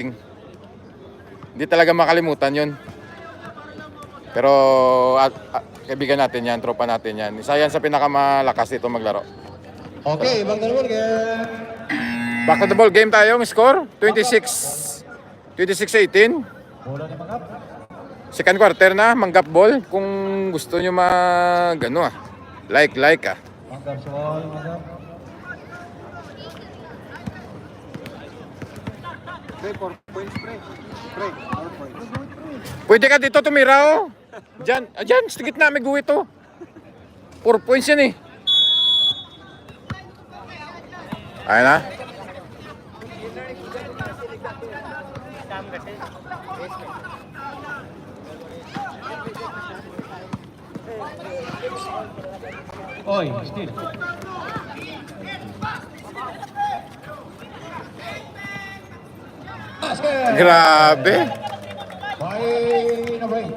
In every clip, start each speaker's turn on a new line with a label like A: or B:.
A: Hindi talaga makalimutan yun. Pero kaibigan natin yan, tropa natin yan. Isa yan sa pinakamalakas dito maglaro.
B: Okay, back to the ball game.
A: Back to the ball game tayo. Score 26-18.
B: Bola ni Manggap.
A: Second quarter na, Manggap ball. Kung gusto nyo like
B: Manggap sa wall, Manggap.
A: Pwede ka dito tumira, oh. Diyan, sa gitna may guwit, oh. 4 points yan, eh. Ayun na.
B: Oy, still.
A: Grabe.
B: By number 8.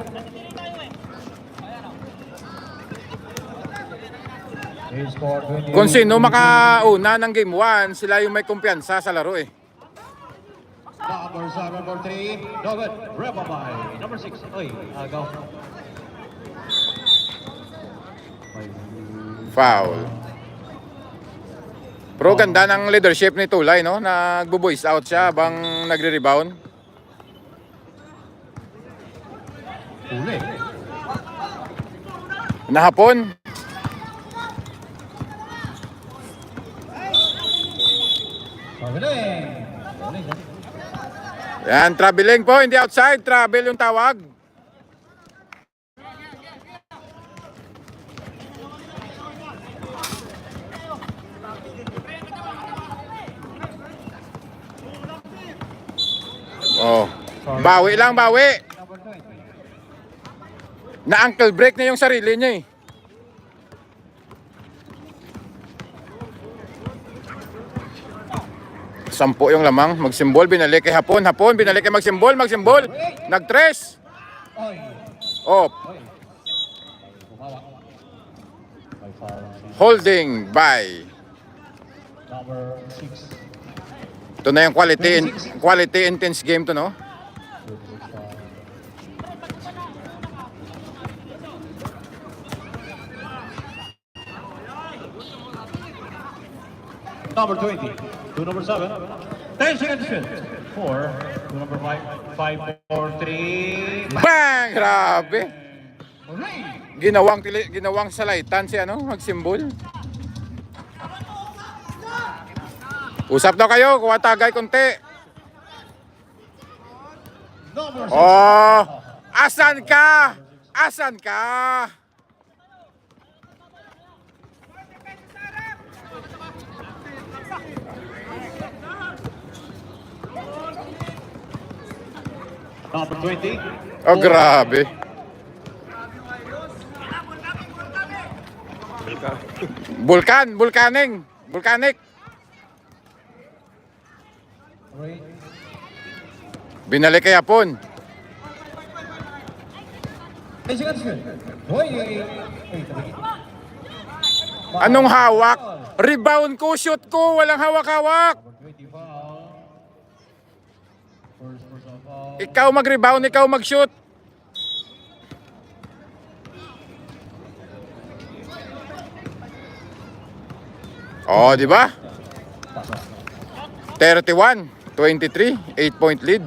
B: He scored 28.
A: Kung sino makauna ng game 1, sila yung may kumpiyansa sa laro, eh.
B: Number 7, number 3. David, Reba by number 6. Oy, agaw.
A: Foul. Pero ganda ng leadership ni Tulay, no? Nagbo-voice out siya habang nagre-rebound.
B: Uli.
A: Nahapon.
B: Traveling.
A: Yan, traveling po, hindi outside. Travel yung tawag. Oh. Bawi lang, bawi. Na ankle break na yung sarili niya, eh. Sampo yung lamang, magsimbol, binalik kay Hapon, binalik kay magsimbol, nag-tres. Oh. Holding by.
B: Number 6.
A: Ito na yung quality intense game to, no?
B: Number 20 to number 7. 10 seconds shoot. 4 to number 5. 5, 4, 3.
A: Bang! Grabe. Ginawang salaitan si magsimbol. Usap daw kayo, kuha tagay konti. Oh, asan ka?
B: Number 20.
A: Oh, grabe. Volcanic. Binalik kay Hapon.
B: 10 seconds shoot.
A: Anong hawak? Rebound ko, shoot ko, walang hawak-hawak. Ikaw mag-rebound, ikaw mag-shoot. Oh, di ba? 31-23, 8-point lead.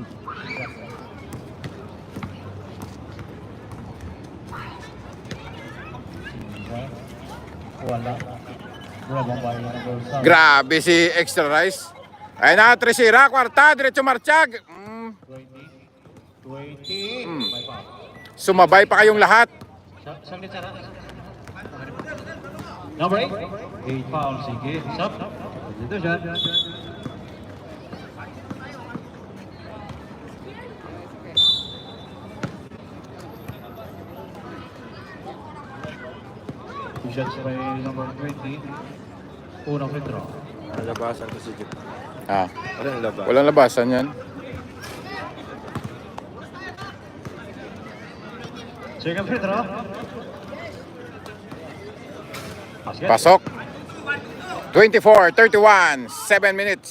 B: Wala.
A: Grabe si Extra Rice. Ay na, Tresira, kwarta, diretso marchag.
B: 20.
A: Sumabay pa kayong lahat.
B: Number 8. 8 foul. Sige. Stop. Dito siya. Two shots by number 20. Unang free throw.
C: Labasan ko si Jeep. Walang labasan.
A: Walang labasan yan.
B: Second free throw.
A: Pasok. 24-31, 7 minutes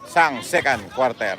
A: sang second quarter.